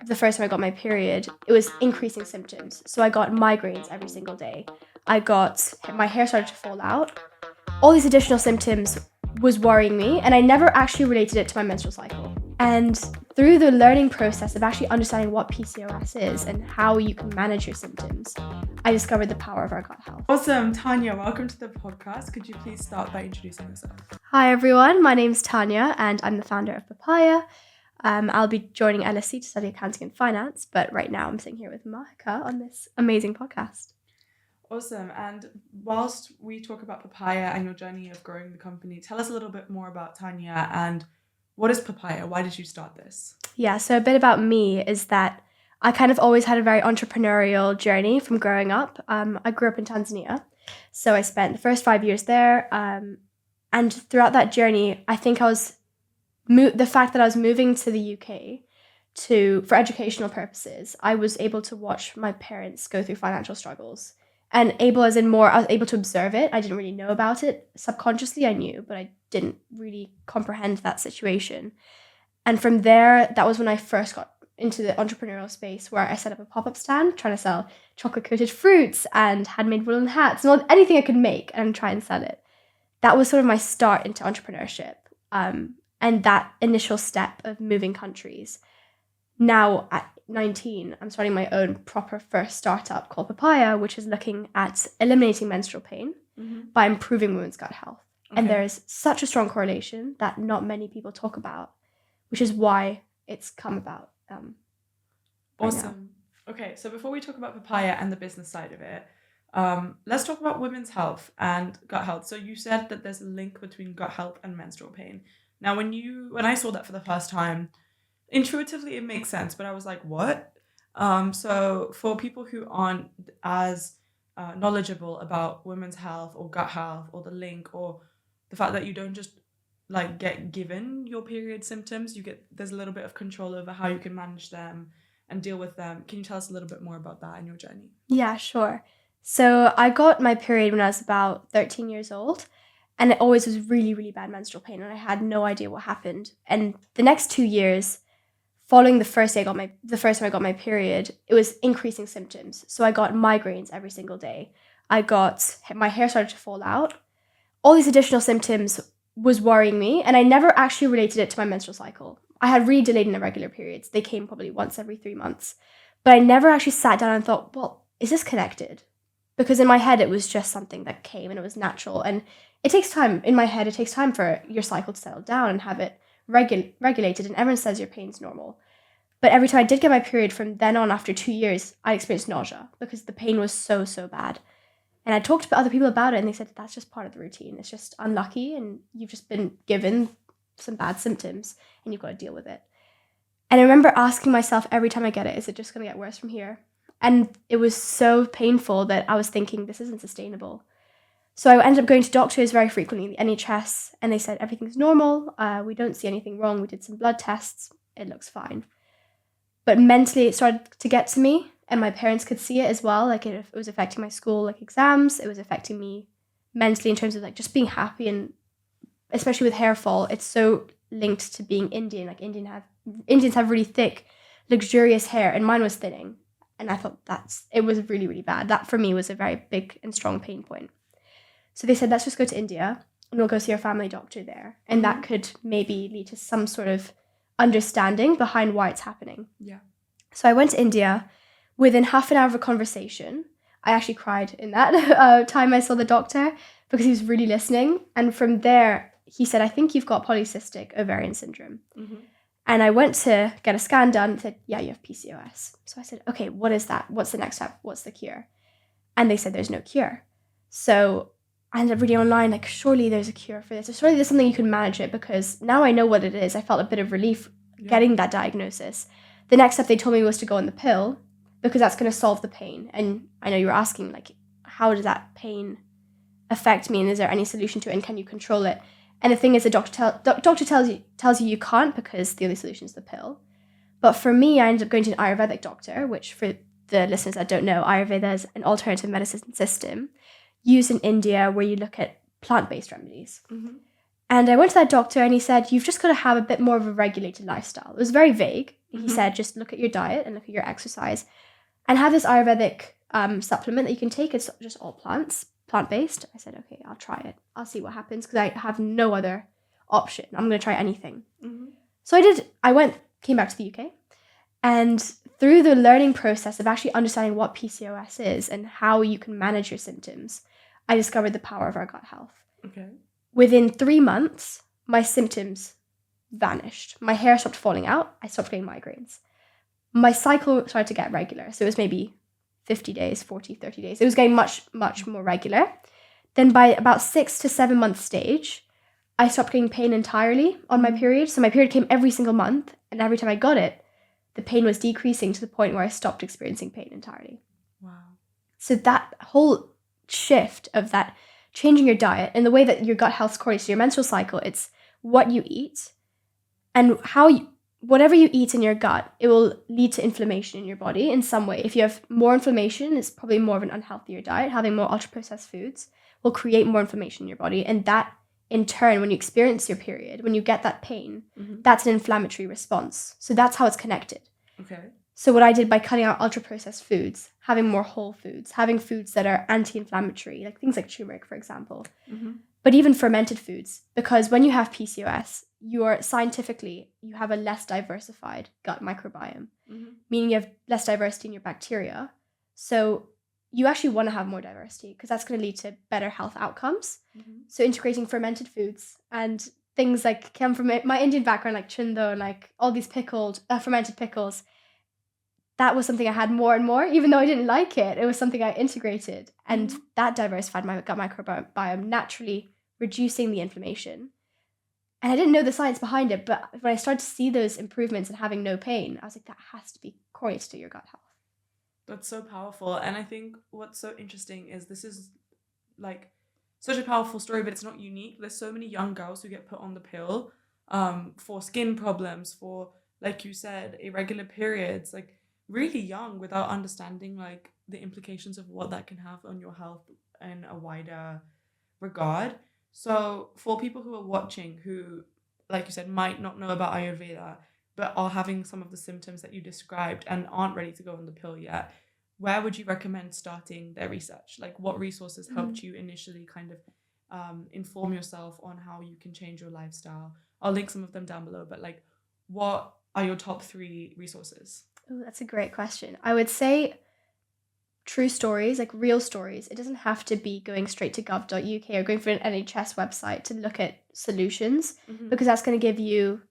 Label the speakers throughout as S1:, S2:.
S1: the first time I got my period, it was increasing symptoms. So I got migraines every single day. My hair started to fall out. All these additional symptoms was worrying me, and I never actually related it to my menstrual cycle. And through the learning process of actually understanding what PCOS is and how you can manage your symptoms, I discovered the power of our gut health.
S2: Awesome. Tanya, welcome to the podcast. Could you please start by introducing yourself?
S1: Hi everyone, my name's Tanya and I'm the founder of Papaya. I'll be joining LSE to study accounting and finance, but right now I'm sitting here with Mahika on this amazing podcast.
S2: Awesome. And whilst we talk about Papaya and your journey of growing the company, tell us a little bit more about Tanya and what is Papaya? Why did you start this?
S1: Yeah, so a bit about me is that I kind of always had a very entrepreneurial journey from growing up. I grew up in Tanzania, so I spent the first 5 years there. And throughout that journey, I think the fact that I was moving to the UK for educational purposes, I was able to watch my parents go through financial struggles. And I was able to observe it. I didn't really know about it. Subconsciously, I knew, but I didn't really comprehend that situation. And from there, that was when I first got into the entrepreneurial space, where I set up a pop-up stand trying to sell chocolate-coated fruits and handmade woolen hats and anything I could make and try and sell it. That was sort of my start into entrepreneurship, and that initial step of moving countries. Now, at 19, I'm starting my own proper first startup called Papaya, which is looking at eliminating menstrual pain by improving women's gut health. Okay. And there is such a strong correlation that not many people talk about, which is why it's come about.
S2: Awesome. Okay, so before we talk about Papaya and the business side of it, let's talk about women's health and gut health. So you said that there's a link between gut health and menstrual pain. Now, when I saw that for the first time, intuitively it makes sense, but I was like, what? So for people who aren't as knowledgeable about women's health or gut health or the link or the fact that you don't just like get given your period symptoms, there's a little bit of control over how you can manage them and deal with them. Can you tell us a little bit more about that in your journey?
S1: Yeah, sure. So I got my period when I was about 13 years old, and it always was really, really bad menstrual pain, and I had no idea what happened. And the next 2 years, following the first time I got my period, it was increasing symptoms. So I got migraines every single day. My hair started to fall out. All these additional symptoms was worrying me, and I never actually related it to my menstrual cycle. I had really delayed and irregular periods. They came probably once every 3 months. But I never actually sat down and thought, well, is this connected? Because in my head, it was just something that came and it was natural. And it takes time. In my head, it takes time for your cycle to settle down and have it regulated. And everyone says your pain's normal. But every time I did get my period from then on, after 2 years, I experienced nausea because the pain was so, so bad. And I talked to other people about it, and they said that's just part of the routine. It's just unlucky, and you've just been given some bad symptoms, and you've got to deal with it. And I remember asking myself every time I get it, is it just going to get worse from here? And it was so painful that I was thinking, this isn't sustainable. So I ended up going to doctors very frequently, the NHS, and they said, everything's normal. We don't see anything wrong. We did some blood tests. It looks fine. But mentally, it started to get to me, and my parents could see it as well. Like it was affecting my school, like exams. It was affecting me mentally in terms of like just being happy, and especially with hair fall, it's so linked to being Indian. Like Indians have really thick, luxurious hair, and mine was thinning. And I thought it was really, really bad. That for me was a very big and strong pain point. So they said, let's just go to India and we'll go see our family doctor there. And that could maybe lead to some sort of understanding behind why it's happening.
S2: Yeah.
S1: So I went to India. Within half an hour of a conversation, I actually cried in that time I saw the doctor because he was really listening. And from there, he said, I think you've got Polycystic Ovary Syndrome. Mm-hmm. And I went to get a scan done and said, yeah, you have PCOS. So I said, okay, what is that? What's the next step? What's the cure? And they said, there's no cure. So I ended up reading online, like, surely there's a cure for this. Or surely there's something you can manage it, because now I know what it is. I felt a bit of relief getting that diagnosis. The next step they told me was to go on the pill, because that's going to solve the pain. And I know you were asking, like, how does that pain affect me? And is there any solution to it? And can you control it? And the thing is, the doctor tells you can't, because the only solution is the pill. But for me, I ended up going to an Ayurvedic doctor, which for the listeners that don't know, Ayurveda is an alternative medicine system used in India where you look at plant-based remedies. Mm-hmm. And I went to that doctor and he said, you've just got to have a bit more of a regulated lifestyle. It was very vague. He said, just look at your diet and look at your exercise and have this Ayurvedic supplement that you can take. It's just all plant-based. I said, okay, I'll try it. I'll see what happens because I have no other option. I'm going to try anything. So I did. Came back to the UK, and through the learning process of actually understanding what PCOS is and how you can manage your symptoms, I discovered the power of our gut health.
S2: Okay.
S1: Within 3 months, my symptoms vanished. My hair stopped falling out. I stopped getting migraines. My cycle started to get regular. So it was maybe 50 days, 40, 30 days. It was getting much, much more regular. Then by about 6 to 7 month stage, I stopped getting pain entirely on my period. So my period came every single month. And every time I got it, the pain was decreasing to the point where I stopped experiencing pain entirely.
S2: Wow.
S1: So that whole shift of that changing your diet and the way that your gut health correlates to your menstrual cycle, it's what you eat and whatever you eat in your gut, it will lead to inflammation in your body in some way. If you have more inflammation, it's probably more of an unhealthier diet. Having more ultra-processed foods will create more inflammation in your body. And that, in turn, when you experience your period, when you get that pain, that's an inflammatory response. So that's how it's connected.
S2: Okay.
S1: So what I did by cutting out ultra-processed foods, having more whole foods, having foods that are anti-inflammatory, like things like turmeric, for example, but even fermented foods, because when you have PCOS, you have a less diversified gut microbiome, meaning you have less diversity in your bacteria. So you actually want to have more diversity because that's going to lead to better health outcomes. So integrating fermented foods and things like come from my Indian background, like chindo and like all these fermented pickles, that was something I had more and more, even though I didn't like it. It was something I integrated, and that diversified my gut microbiome, naturally reducing the inflammation. And I didn't know the science behind it, but when I started to see those improvements and having no pain, I was like, that has to be correlated to your gut health.
S2: That's so powerful. And I think what's so interesting is this is like such a powerful story, but it's not unique. There's so many young girls who get put on the pill for skin problems, for, like you said, irregular periods, like really young, without understanding like the implications of what that can have on your health in a wider regard. So for people who are watching who, like you said, might not know about Ayurveda, but are having some of the symptoms that you described and aren't ready to go on the pill yet, where would you recommend starting their research? Like, what resources helped you initially kind of inform yourself on how you can change your lifestyle? I'll link some of them down below, but like, what are your top 3 resources?
S1: Oh, that's a great question. I would say true stories, like real stories. It doesn't have to be going straight to gov.uk or going for an NHS website to look at solutions, because that's going to give you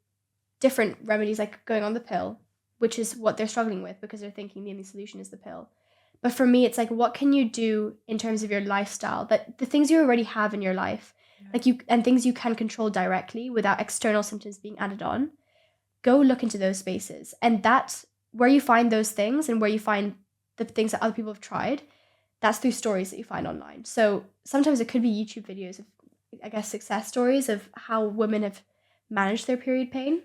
S1: different remedies, like going on the pill, which is what they're struggling with because they're thinking the only solution is the pill. But for me, it's like, what can you do in terms of your lifestyle, that the things you already have in your life, and things you can control directly without external symptoms being added on. Go look into those spaces, and that's where you find those things and where you find the things that other people have tried. That's through stories that you find online. So sometimes it could be YouTube videos of, I guess, success stories of how women have managed their period pain.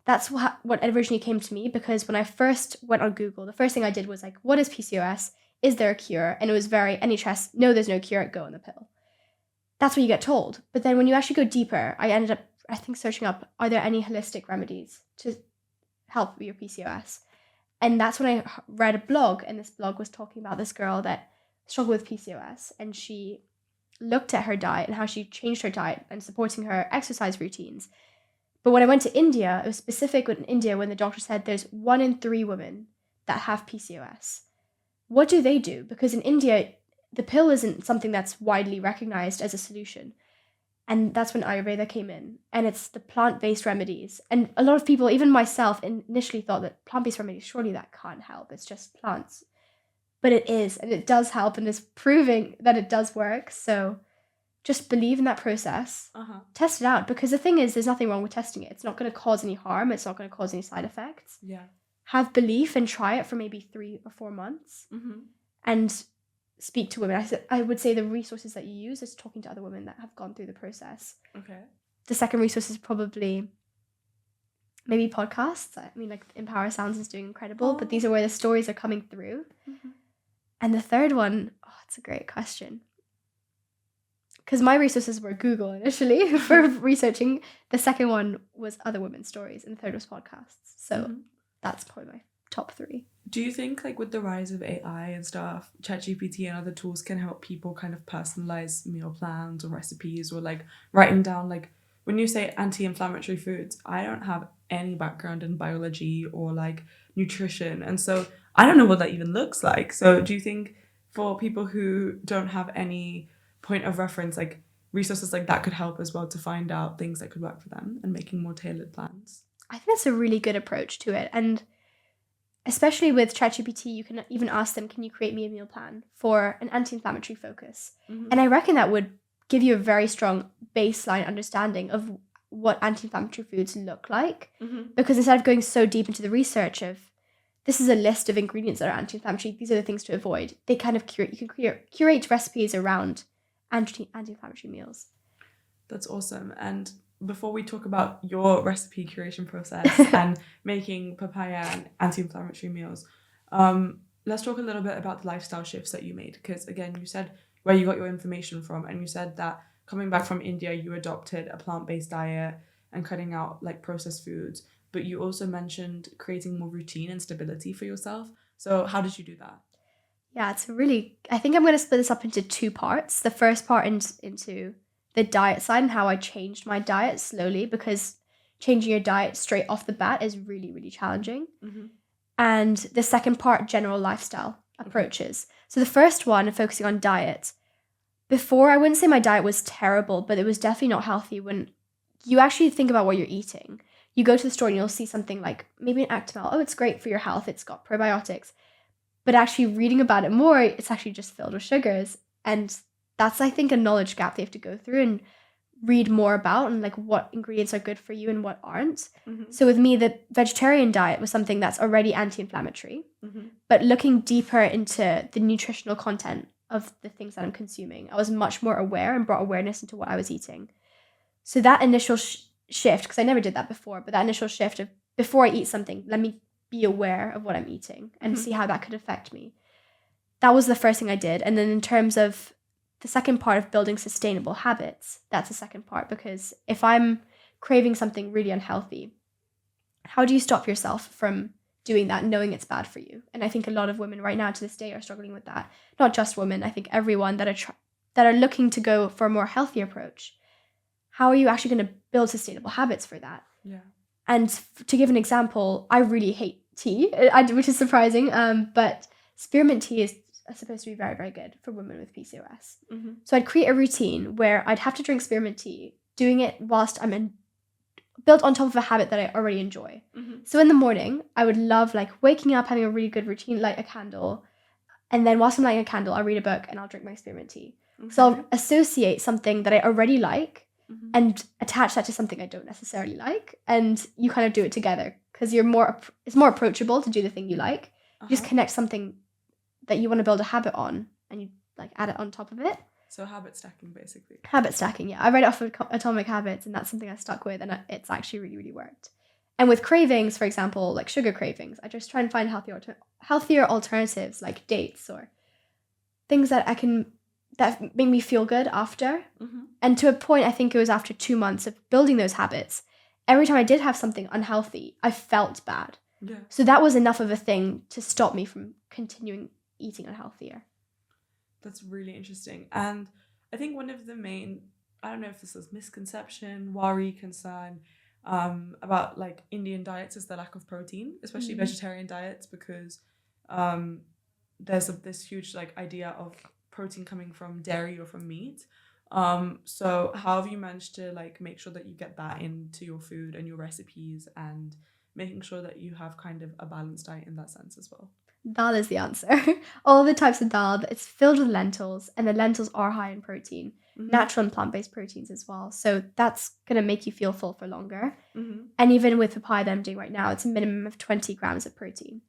S1: That's what originally came to me, because when I first went on Google, the first thing I did was like, what is PCOS? Is there a cure? And it was very NHS, no, there's no cure, go on the pill. That's what you get told. But then when you actually go deeper, I ended up, I think, searching up, are there any holistic remedies to help with your PCOS? And that's when I read a blog, and this blog was talking about this girl that struggled with PCOS, and she looked at her diet and how she changed her diet and supporting her exercise routines. But when I went to India, it was specific in India when the doctor said there's 1 in 3 women that have PCOS. What do they do? Because in India, the pill isn't something that's widely recognized as a solution. And that's when Ayurveda came in, and it's the plant-based remedies. And a lot of people, even myself, initially thought that plant-based remedies, surely that can't help. It's just plants. But it is, and it does help, and it's proving that it does work. So just believe in that process. Test it out, because the thing is, there's nothing wrong with testing it. It's not going to cause any harm. It's not going to cause any side effects.
S2: Yeah.
S1: Have belief and try it for maybe 3 or 4 months. And speak to women. I would say the resources that you use is talking to other women that have gone through the process.
S2: Okay.
S1: The second resource is probably maybe podcasts. I mean, like Empower Sounds is doing incredible, but these are where the stories are coming through. And the third one, it's a great question. Because my resources were Google initially for researching. The second one was other women's stories, and the third was podcasts. So that's probably my top 3.
S2: Do you think like with the rise of AI and stuff, ChatGPT and other tools can help people kind of personalize meal plans or recipes, or like writing down, like when you say anti-inflammatory foods, I don't have any background in biology or like nutrition, and so I don't know what that even looks like. So do you think for people who don't have any point of reference, like resources like that could help as well to find out things that could work for them and making more tailored plans?
S1: I think that's a really good approach to it. And especially with ChatGPT, you can even ask them, can you create me a meal plan for an anti-inflammatory focus?
S2: Mm-hmm.
S1: And I reckon that would give you a very strong baseline understanding of what anti-inflammatory foods look like.
S2: Mm-hmm.
S1: Because instead of going so deep into the research of, this is a list of ingredients that are anti-inflammatory, these are the things to avoid, they kind of you can curate recipes around anti-inflammatory meals.
S2: That's awesome. And before we talk about your recipe curation process and making papaya and anti-inflammatory meals, let's talk a little bit about the lifestyle shifts that you made. Because again, you said where you got your information from, and you said that coming back from India, you adopted a plant-based diet and cutting out like processed foods. But you also mentioned creating more routine and stability for yourself. So how did you do that?
S1: Yeah, I think I'm going to split this up into 2 parts. The first part into the diet side and how I changed my diet slowly, because changing your diet straight off the bat is really, really challenging.
S2: Mm-hmm.
S1: And the second part, general lifestyle approaches. So the first one, focusing on diet. Before, I wouldn't say my diet was terrible, but it was definitely not healthy. When you actually think about what you're eating, you go to the store and you'll see something like maybe an Actimel. Oh, it's great for your health. It's got probiotics. But actually reading about it more, it's actually just filled with sugars. And that's, I think, a knowledge gap they have to go through and read more about, and like what ingredients are good for you and what aren't.
S2: Mm-hmm.
S1: So with me, the vegetarian diet was something that's already anti-inflammatory,
S2: Mm-hmm.
S1: but looking deeper into the nutritional content of the things that I'm consuming, I was much more aware and brought awareness into what I was eating. So that initial shift, because I never did that before, but that initial shift of, before I eat something, let me be aware of what I'm eating and see how that could affect me. That was the first thing I did. And then in terms of the second part of building sustainable habits, that's the second part, because if I'm craving something really unhealthy, how do you stop yourself from doing that, knowing it's bad for you? And I think a lot of women right now to this day are struggling with that. Not just women, I think everyone that are looking to go for a more healthy approach. How are you actually going to build sustainable habits for that?
S2: Yeah.
S1: And to give an example, I really hate tea, which is surprising, but spearmint tea is supposed to be very, very good for women with PCOS.
S2: Mm-hmm.
S1: So I'd create a routine where I'd have to drink spearmint tea, doing it whilst I'm built on top of a habit that I already enjoy.
S2: Mm-hmm.
S1: So in the morning, I would love like waking up, having a really good routine, light a candle, and then whilst I'm lighting a candle, I'll read a book and I'll drink my spearmint tea.
S2: Okay.
S1: So I'll associate something that I already like
S2: Mm-hmm.
S1: and attach that to something I don't necessarily like, and you kind of do it together, because it's more approachable to do the thing you like. You just connect something that you want to build a habit on, and you like add it on top of it.
S2: So habit stacking, basically.
S1: Habit stacking, yeah. I read it off of Atomic Habits, and that's something I stuck with, and it's actually really, really worked. And with cravings, for example, like sugar cravings, I just try and find healthier alternatives, like dates or things that that make me feel good after.
S2: Mm-hmm.
S1: And to a point, I think it was after 2 months of building those habits, every time I did have something unhealthy, I felt bad.
S2: Yeah.
S1: So that was enough of a thing to stop me from continuing eating unhealthier.
S2: That's really interesting. And I think one of the main, I don't know if this is misconception, worry, concern about like Indian diets is the lack of protein, especially vegetarian diets, because there's this huge like idea of protein coming from dairy or from meat. So how have you managed to like make sure that you get that into your food and your recipes, and making sure that you have kind of a balanced diet in that sense as well?
S1: Dal is the answer. All the types of dal, it's filled with lentils, and the lentils are high in protein, natural and plant-based proteins as well. So that's going to make you feel full for longer.
S2: Mm-hmm.
S1: And even with the pie that I'm doing right now, it's a minimum of 20 grams of protein.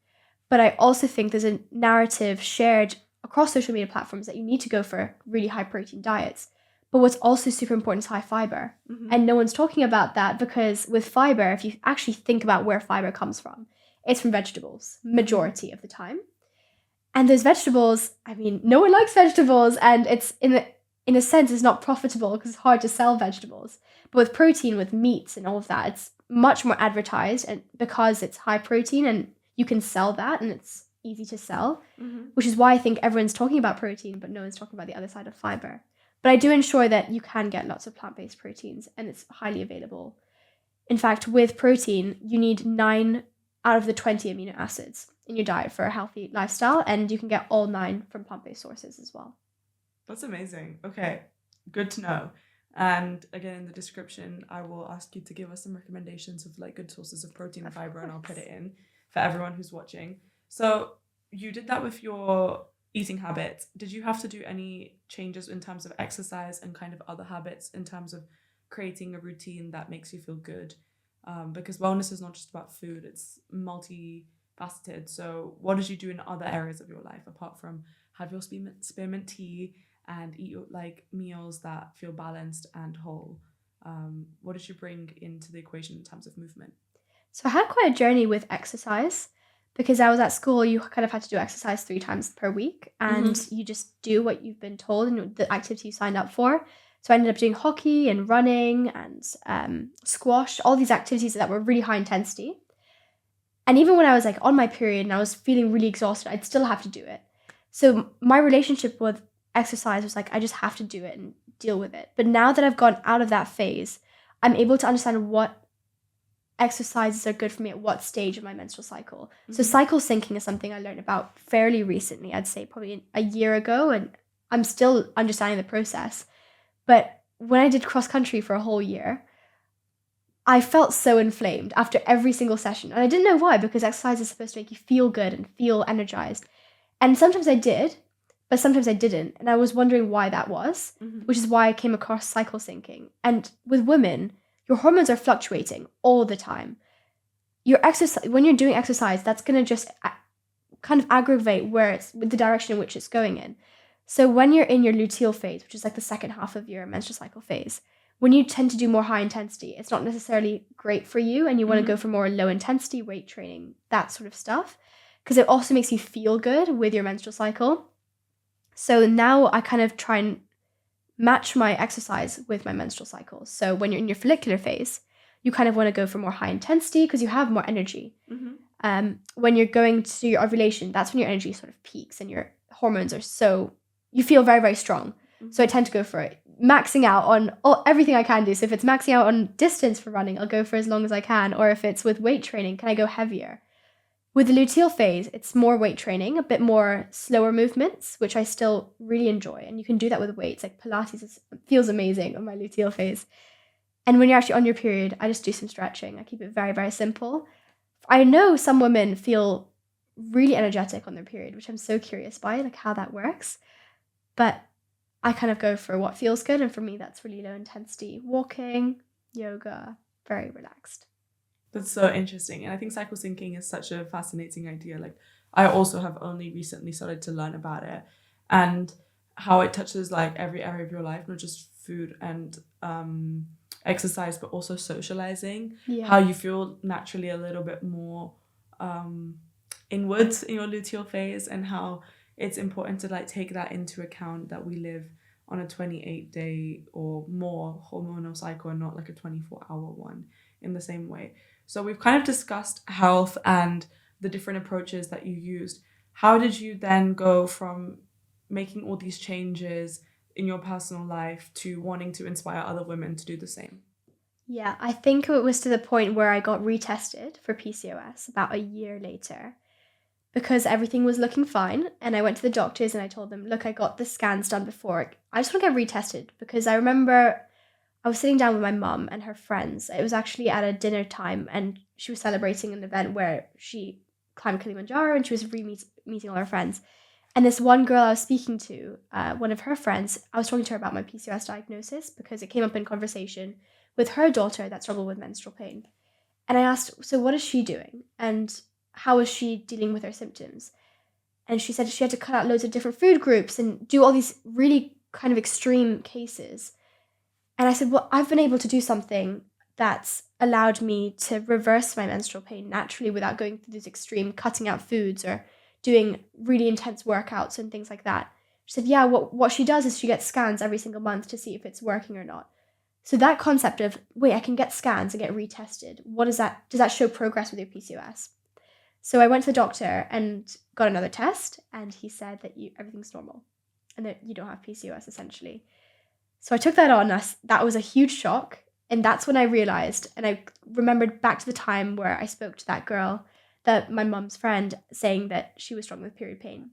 S1: But I also think there's a narrative shared across social media platforms that you need to go for really high protein diets. But what's also super important is high fiber.
S2: Mm-hmm.
S1: And no one's talking about that, because with fiber, if you actually think about where fiber comes from, it's from vegetables, majority of the time. And those vegetables, I mean, no one likes vegetables, and it's in a sense, it's not profitable because it's hard to sell vegetables. But with protein, with meats and all of that, much more advertised, and because it's high protein and you can sell that and it's easy to sell, which is why I think everyone's talking about protein, but no one's talking about the other side of fiber. But I do ensure that you can get lots of plant-based proteins and it's highly available. In fact, with protein, you need 9 out of the 20 amino acids in your diet for a healthy lifestyle, and you can get all 9 from plant-based sources as well.
S2: That's amazing. Okay, good to know. And again, in the description, I will ask you to give us some recommendations of like good sources of protein and fiber, and I'll put it in for everyone who's watching. So you did that with your eating habits. Did you have to do any changes in terms of exercise and kind of other habits in terms of creating a routine that makes you feel good? Because wellness is not just about food, it's multifaceted. So what did you do in other areas of your life apart from have your spearmint tea and eat your like meals that feel balanced and whole? What did you bring into the equation in terms of movement?
S1: So I had quite a journey with exercise because I was at school. You kind of had to do exercise 3 times per week, and you just do what you've been told and the activity you signed up for. So I ended up doing hockey and running and squash, all these activities that were really high intensity. And even when I was like on my period and I was feeling really exhausted, I'd still have to do it. So my relationship with exercise was like, I just have to do it and deal with it. But now that I've gone out of that phase, I'm able to understand what exercises are good for me at what stage of my menstrual cycle. So cycle syncing is something I learned about fairly recently. I'd say probably a year ago, and I'm still understanding the process. But when I did cross country for a whole year, I felt so inflamed after every single session. And I didn't know why, because exercise is supposed to make you feel good and feel energized. And sometimes I did, but sometimes I didn't. And I was wondering why that was, which is why I came across cycle syncing. And with women, your hormones are fluctuating all the time. Your exercise, when you're doing exercise, that's going to just kind of aggravate where it's with the direction in which it's going in. So when you're in your luteal phase, which is like the second half of your menstrual cycle phase, when you tend to do more high intensity, it's not necessarily great for you, and you want to go for more low intensity weight training, that sort of stuff, because it also makes you feel good with your menstrual cycle. So now I kind of try and match my exercise with my menstrual cycle. So when you're in your follicular phase, you kind of want to go for more high intensity because you have more energy. When you're going to your ovulation, that's when your energy sort of peaks and your hormones are you feel very, very strong. So I tend to go for it, maxing out on everything I can do. So if it's maxing out on distance for running, I'll go for as long as I can. Or if it's with weight training, can I go heavier? With the luteal phase, it's more weight training, a bit more slower movements, which I still really enjoy. And you can do that with weights. Like Pilates feels amazing on my luteal phase. And when you're actually on your period, I just do some stretching. I keep it very, very simple. I know some women feel really energetic on their period, which I'm so curious by, like how that works. But I kind of go for what feels good. And for me, that's really low intensity. Walking, yoga, very relaxed.
S2: That's so interesting. And I think cycle syncing is such a fascinating idea. Like I also have only recently started to learn about it and how it touches like every area of your life, not just food and exercise, but also socializing.
S1: Yeah.
S2: How you feel naturally a little bit more inwards in your luteal phase, and how it's important to like take that into account, that we live on a 28-day or more hormonal cycle and not like a 24-hour one in the same way. So we've kind of discussed health and the different approaches that you used. How did you then go from making all these changes in your personal life to wanting to inspire other women to do the same?
S1: Yeah, I think it was to the point where I got retested for PCOS about a year later because everything was looking fine. And I went to the doctors and I told them, look, I got the scans done before. I just want to get retested because I remember I was sitting down with my mum and her friends. It was actually at a dinner time and she was celebrating an event where she climbed Kilimanjaro and she was meeting all her friends. And this one girl I was speaking to, one of her friends, I was talking to her about my PCOS diagnosis because it came up in conversation with her daughter that struggled with menstrual pain. And I asked, so what is she doing? And how is she dealing with her symptoms? And she said she had to cut out loads of different food groups and do all these really kind of extreme cases. And I said, well, I've been able to do something that's allowed me to reverse my menstrual pain naturally without going through this extreme cutting out foods or doing really intense workouts and things like that. She said, yeah, what she does is she gets scans every single month to see if it's working or not. So that concept of, wait, I can get scans and get retested. What is that? Does that show progress with your PCOS? So I went to the doctor and got another test, and he said that everything's normal and that you don't have PCOS essentially. So I took that on. That was a huge shock. And that's when I realized, and I remembered back to the time where I spoke to that girl, that my mum's friend, saying that she was struggling with period pain.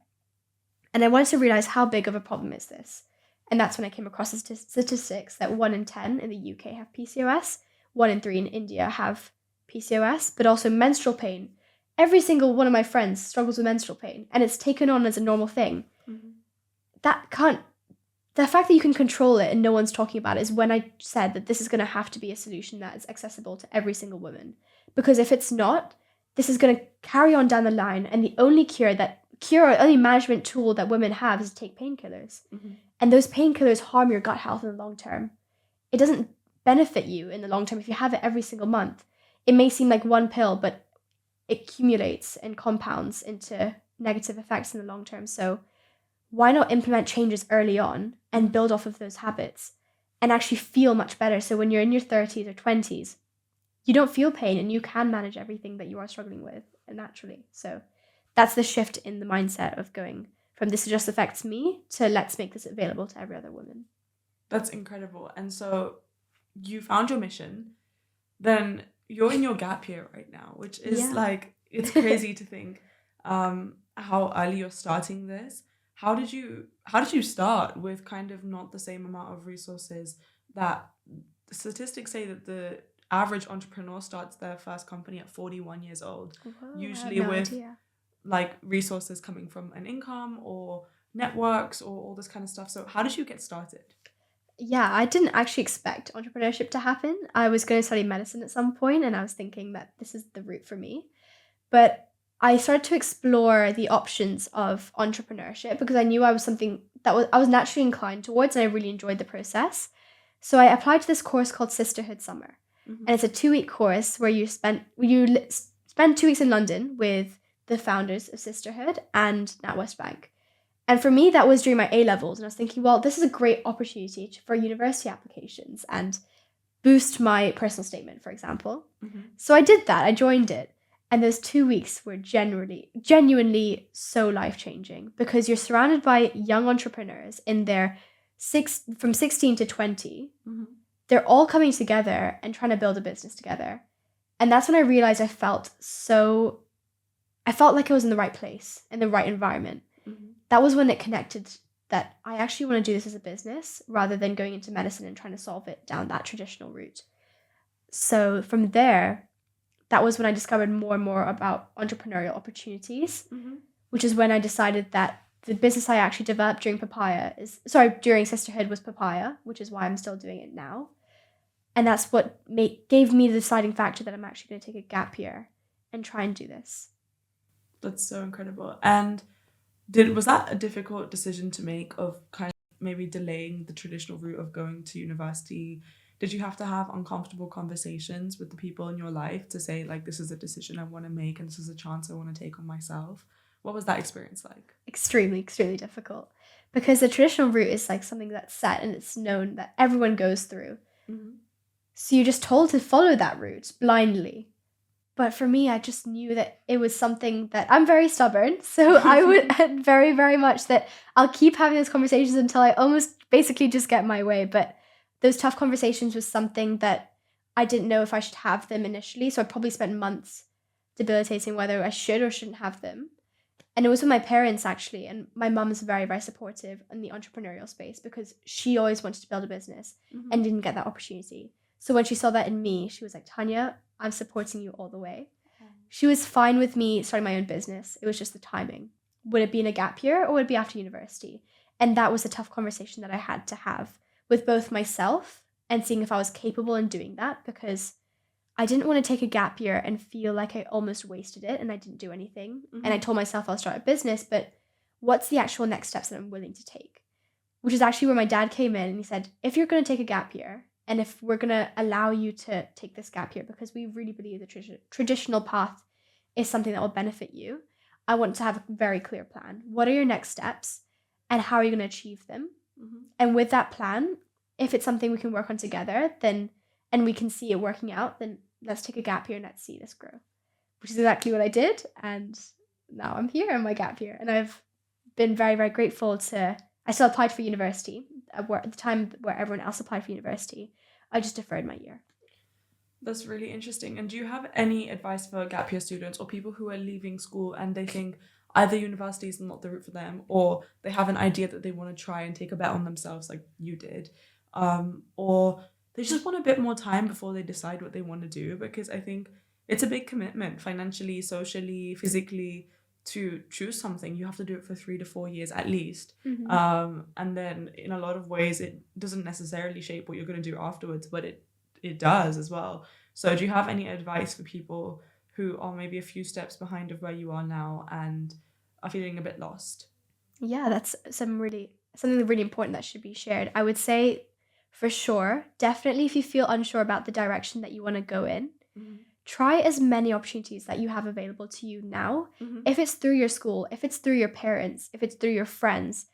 S1: And I wanted to realize how big of a problem is this. And that's when I came across the statistics that 1 in 10 in the UK have PCOS, 1 in 3 in India have PCOS, but also menstrual pain. Every single one of my friends struggles with menstrual pain, and it's taken on as a normal thing. The fact that you can control it and no one's talking about it is when I said that this is going to have to be a solution that is accessible to every single woman. Because if it's not, this is going to carry on down the line, and the only only management tool that women have is to take painkillers. And those painkillers harm your gut health in the long term. It doesn't benefit you in the long term if you have it every single month. It may seem like one pill, but it accumulates and compounds into negative effects in the long term. So why not implement changes early on and build off of those habits and actually feel much better? So when you're in your 30s or 20s, you don't feel pain and you can manage everything that you are struggling with naturally. So that's the shift in the mindset of going from this just affects me to let's make this available to every other woman.
S2: That's incredible. And so you found your mission, then you're in your gap year right now, which is it's crazy to think how early you're starting this. How did you start with kind of not the same amount of resources that statistics say that the average entrepreneur starts their first company at 41 years old, usually with like resources coming from an income or networks or all this kind of stuff. So how did you get started?
S1: Yeah, I didn't actually expect entrepreneurship to happen. I was going to study medicine at some point, and I was thinking that this is the route for me. But I started to explore the options of entrepreneurship because I knew I was something that I was naturally inclined towards, and I really enjoyed the process. So I applied to this course called Sisterhood Summer, and it's a 2-week course where you spend 2 weeks in London with the founders of Sisterhood and NatWest Bank. And for me, that was during my A-levels, and I was thinking, well, this is a great opportunity for university applications and boost my personal statement, for example. So I did that. I joined it. And those 2 weeks were genuinely so life-changing because you're surrounded by young entrepreneurs in their from 16 to 20. They're all coming together and trying to build a business together. And that's when I realized I felt like I was in the right place, in the right environment. That was when it connected that I actually want to do this as a business rather than going into medicine and trying to solve it down that traditional route. So from there, that was when I discovered more and more about entrepreneurial opportunities, which is when I decided that the business I actually developed during during Sisterhood was Papaya, which is why I'm still doing it now. And that's what gave me the deciding factor that I'm actually going to take a gap year and try and do this.
S2: That's so incredible. And was that a difficult decision to make of kind of maybe delaying the traditional route of going to university? Did you have to have uncomfortable conversations with the people in your life to say, like, this is a decision I want to make and this is a chance I want to take on myself? What was that experience like?
S1: Extremely, extremely difficult. Because the traditional route is like something that's set and it's known that everyone goes through. So you're just told to follow that route blindly. But for me, I just knew that it was something that I'm very stubborn. So I would very, very much that I'll keep having those conversations until I almost basically just get my way. But those tough conversations was something that I didn't know if I should have them initially. So I probably spent months debilitating whether I should or shouldn't have them. And it was with my parents, actually. And my mum is very, very supportive in the entrepreneurial space because she always wanted to build a business and didn't get that opportunity. So when she saw that in me, she was like, Tanya, I'm supporting you all the way. She was fine with me starting my own business. It was just the timing. Would it be in a gap year or would it be after university? And that was a tough conversation that I had to have with both myself and seeing if I was capable in doing that, because I didn't want to take a gap year and feel like I almost wasted it and I didn't do anything. And I told myself I'll start a business, but what's the actual next steps that I'm willing to take? Which is actually where my dad came in and he said, if you're going to take a gap year, and if we're going to allow you to take this gap year, because we really believe the traditional path is something that will benefit you, I want to have a very clear plan. What are your next steps and how are you going to achieve them? And with that plan, if it's something we can work on together, then, and we can see it working out, then let's take a gap year and let's see this grow, which is exactly what I did. And now I'm here in my gap year, and I've been very, very grateful to, I still applied for university at the time where everyone else applied for university. I just deferred my year.
S2: That's really interesting. And do you have any advice for gap year students or people who are leaving school and they think either university is not the route for them, or they have an idea that they want to try and take a bet on themselves like you did, or they just want a bit more time before they decide what they want to do? Because I think it's a big commitment financially, socially, physically, to choose something. You have to do it for 3 to 4 years at least. And then in a lot of ways, it doesn't necessarily shape what you're going to do afterwards, but it does as well. So do you have any advice for people who are maybe a few steps behind of where you are now and are feeling a bit lost?
S1: Yeah, that's something really important that should be shared. I would say, for sure, definitely, if you feel unsure about the direction that you want to go in, try as many opportunities that you have available to you now. If it's through your school, if it's through your parents, if it's through your friends,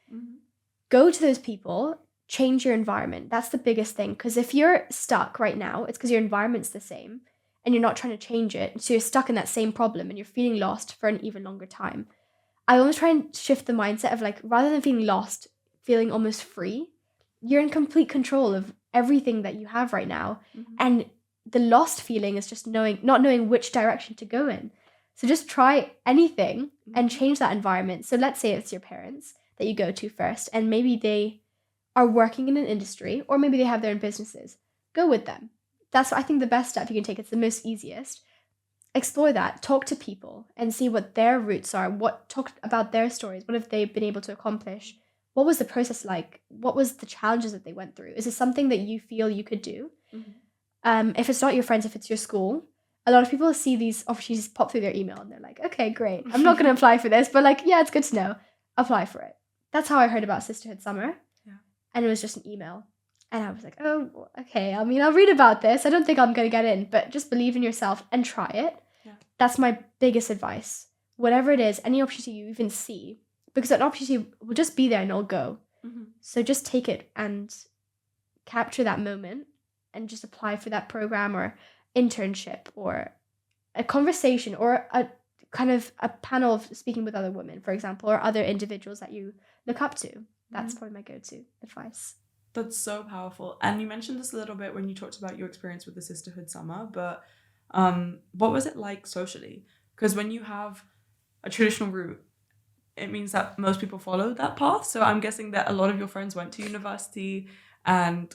S1: go to those people, change your environment. That's the biggest thing. Because if you're stuck right now, it's because your environment's the same and you're not trying to change it. So you're stuck in that same problem and you're feeling lost for an even longer time. I always try and shift the mindset of like, rather than feeling lost, feeling almost free, you're in complete control of everything that you have right now. And the lost feeling is just not knowing which direction to go in. So just try anything and change that environment. So let's say it's your parents that you go to first, and maybe they are working in an industry, or maybe they have their own businesses. Go with them. That's, I think, the best step you can take. It's the most easiest. Explore that. Talk to people and see what their roots are. Talk about their stories. What have they been able to accomplish? What was the process like? What was the challenges that they went through? Is it something that you feel you could do? If it's not your friends, if it's your school, a lot of people see these opportunities pop through their email and they're like, okay, great. I'm not going to apply for this, but like, yeah, it's good to know. Apply for it. That's how I heard about Sisterhood Summer. And it was just an email. And I was like, oh, okay. I mean, I'll read about this. I don't think I'm going to get in, but just believe in yourself and try it. That's my biggest advice. Whatever it is, any opportunity you even see, because an opportunity will just be there and it'll go. So just take it and capture that moment and just apply for that program or internship or a conversation or a kind of a panel of speaking with other women, for example, or other individuals that you look up to. That's probably my go-to advice.
S2: That's so powerful. And you mentioned this a little bit when you talked about your experience with the Sisterhood Summer, but what was it like socially? Because when you have a traditional route, it means that most people follow that path. So I'm guessing that a lot of your friends went to university, and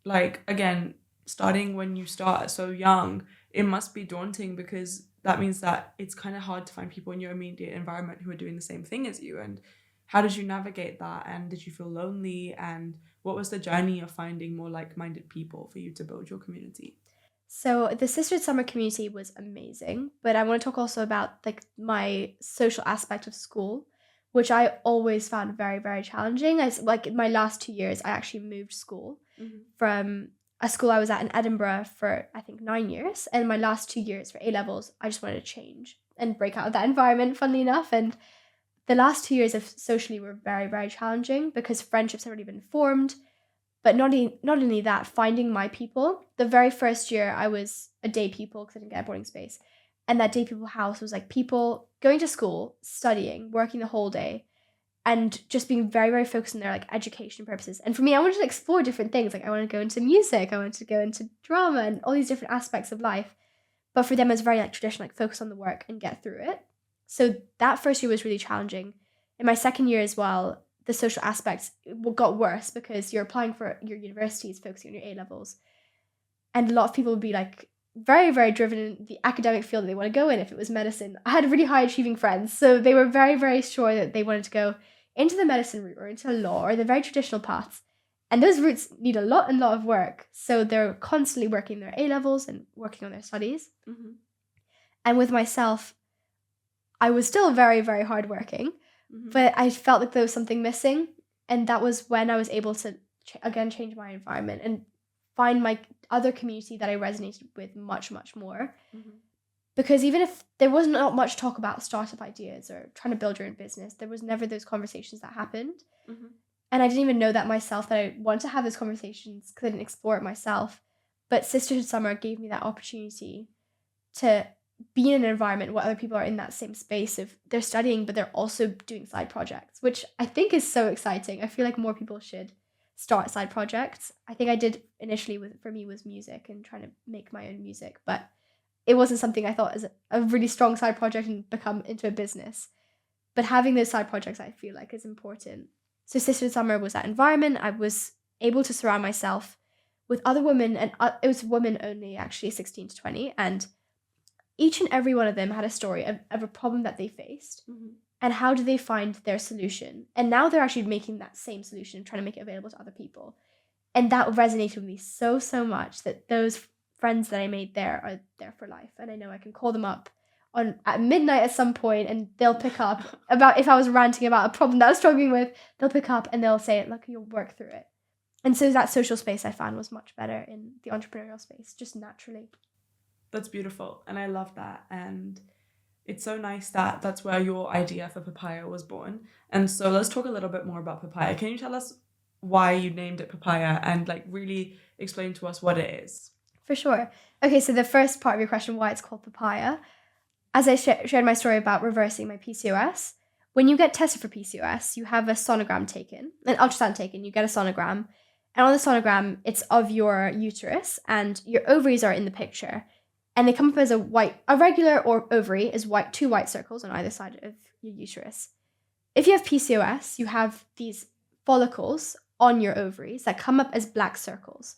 S2: like, again, starting when you start so young, it must be daunting, because that means that it's kind of hard to find people in your immediate environment who are doing the same thing as you. And how did you navigate that? And did you feel lonely? And what was the journey of finding more like-minded people for you to build your community?
S1: So the Sisterhood Summer community was amazing, but I want to talk also about like my social aspect of school, which I always found very, very challenging. Like in my last 2 years, I actually moved school from a school I was at in Edinburgh for, I think, 9 years. And my last 2 years for A-levels, I just wanted to change and break out of that environment, funnily enough. And the last 2 years of socially were very, very challenging because friendships had already been formed. But not only that, finding my people. The very first year, I was a day pupil because I didn't get a boarding space. And that day pupil house was like people going to school, studying, working the whole day, and just being very, very focused on their like education purposes. And for me, I wanted to explore different things. Like I wanted to go into music, I wanted to go into drama and all these different aspects of life. But for them, it was very like traditional, like focus on the work and get through it. So that first year was really challenging. In my second year as well, the social aspects got worse because you're applying for your universities, focusing on your A-levels. And a lot of people would be like very, very driven in the academic field that they want to go in. If it was medicine, I had really high achieving friends. So they were very, very sure that they wanted to go into the medicine route or into law or the very traditional paths. And those routes need a lot of work. So they're constantly working their A-levels and working on their studies. And with myself, I was still very, very hardworking, but I felt like there was something missing. And that was when I was able to, again, change my environment and find my other community that I resonated with much, much more. Because even if there was not much talk about startup ideas or trying to build your own business, there was never those conversations that happened. And I didn't even know that myself, that I wanted to have those conversations because I didn't explore it myself. But Sisterhood Summer gave me that opportunity to be in an environment where other people are in that same space of they're studying, but they're also doing side projects, which I think is so exciting. I feel like more people should start side projects. I think I did initially for me was music and trying to make my own music, but it wasn't something I thought as a really strong side project and become into a business. But having those side projects, I feel like, is important. So Sisterhood Summer was that environment. I was able to surround myself with other women, and it was women only, actually, 16 to 20, and each and every one of them had a story of a problem that they faced, and how do they find their solution. And now they're actually making that same solution, trying to make it available to other people. And that resonated with me so, so much that those friends that I made there are there for life. And I know I can call them up at midnight at some point, and they'll pick up about, if I was ranting about a problem that I was struggling with, they'll pick up and they'll say, look, you'll work through it. And so that social space I found was much better in the entrepreneurial space, just naturally.
S2: That's beautiful. And I love that. And it's so nice that that's where your idea for Papaya was born. And so let's talk a little bit more about Papaya. Can you tell us why you named it Papaya and like really explain to us what it is?
S1: For sure. Okay, so the first part of your question, why it's called Papaya. As I shared my story about reversing my PCOS, when you get tested for PCOS, you have a sonogram taken, an ultrasound taken, you get a sonogram, and on the sonogram, it's of your uterus, and your ovaries are in the picture, and they come up as a regular or ovary is white, 2 white circles on either side of your uterus. If you have PCOS, you have these follicles on your ovaries that come up as black circles.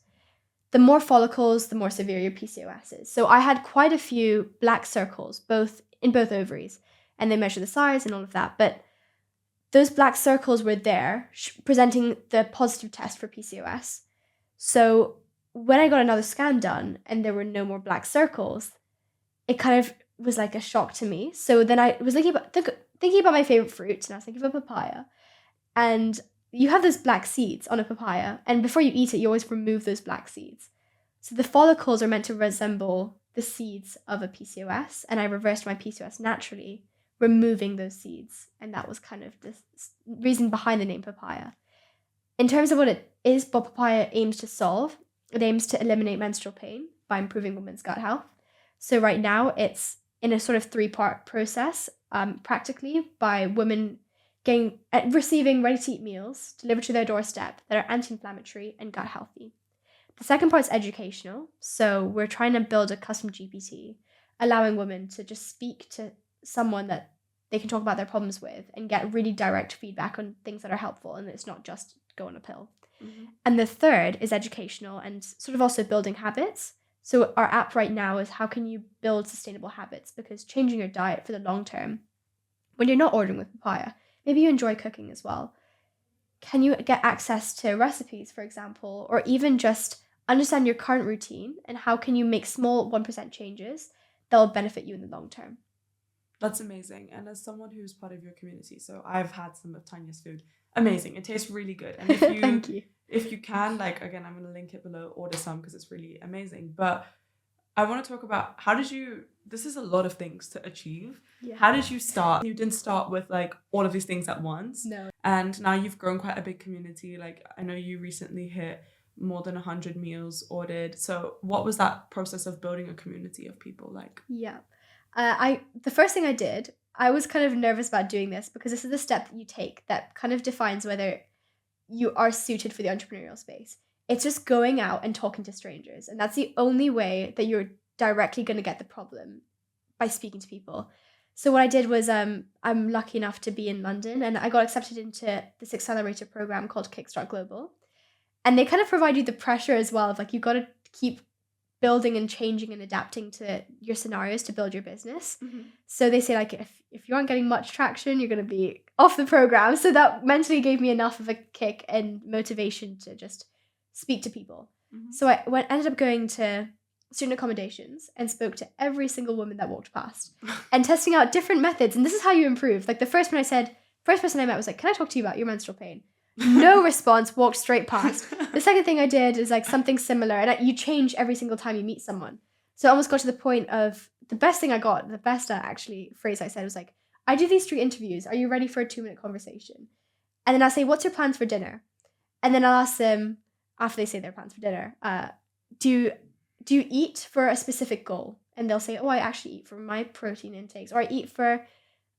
S1: The more follicles, the more severe your PCOS is. So I had quite a few black circles, in both ovaries, and they measure the size and all of that. But those black circles were there, presenting the positive test for PCOS. So when I got another scan done and there were no more black circles, it kind of was like a shock to me. So then I was thinking about my favorite fruit, and I was thinking of papaya. And you have those black seeds on a papaya, and before you eat it, you always remove those black seeds. So the follicles are meant to resemble the seeds of a PCOS, and I reversed my PCOS naturally, removing those seeds, and that was kind of the reason behind the name papaya. In terms of what it is, what papaya aims to solve, it aims to eliminate menstrual pain by improving women's gut health. So right now, it's in a sort of 3-part process, practically, by women receiving ready-to-eat meals delivered to their doorstep that are anti-inflammatory and gut healthy. The second part is educational. So we're trying to build a custom GPT, allowing women to just speak to someone that they can talk about their problems with and get really direct feedback on things that are helpful, and it's not just go on a pill. And the third is educational and sort of also building habits. So our app right now is how can you build sustainable habits, because changing your diet for the long term, when you're not ordering with papaya, maybe you enjoy cooking as well. Can you get access to recipes, for example, or even just understand your current routine, and how can you make small 1% changes that will benefit you in the long term?
S2: That's amazing. And as someone who's part of your community, so I've had some of Tanya's food. Amazing. It tastes really good. And if you
S1: Thank you.
S2: If you can, like, again, I'm going to link it below, order some because it's really amazing. But I want to talk about this is a lot of things to achieve.
S1: Yeah.
S2: How did you start? You didn't start with like all of these things at once.
S1: No.
S2: And now you've grown quite a big community. Like, I know you recently hit more than 100 meals ordered. So what was that process of building a community of people like?
S1: Yeah. The first thing I did, I was kind of nervous about doing this because this is the step that you take that kind of defines whether you are suited for the entrepreneurial space. It's just going out and talking to strangers. And that's the only way that you're directly going to get the problem, by speaking to people. So what I did was I'm lucky enough to be in London, and I got accepted into this accelerator program called Kickstart Global. And they kind of provide you the pressure as well of like, you've got to keep building and changing and adapting to your scenarios to build your business. So they say like, if you aren't getting much traction, you're going to be off the program. So that mentally gave me enough of a kick and motivation to just speak to people. So I ended up going to student accommodations and spoke to every single woman that walked past and testing out different methods. And this is how you improve. Like the first person I met was like, can I talk to you about your menstrual pain? No response, walked straight past. The second thing I did is like something similar, and you change every single time you meet someone. So I almost got to the point of the best phrase I said was like, I do these 3 interviews. Are you ready for a 2-minute conversation? And then I'll say, what's your plans for dinner? And then I'll ask them, after they say their plans for dinner, do you eat for a specific goal? And they'll say, oh, I actually eat for my protein intakes, or I eat for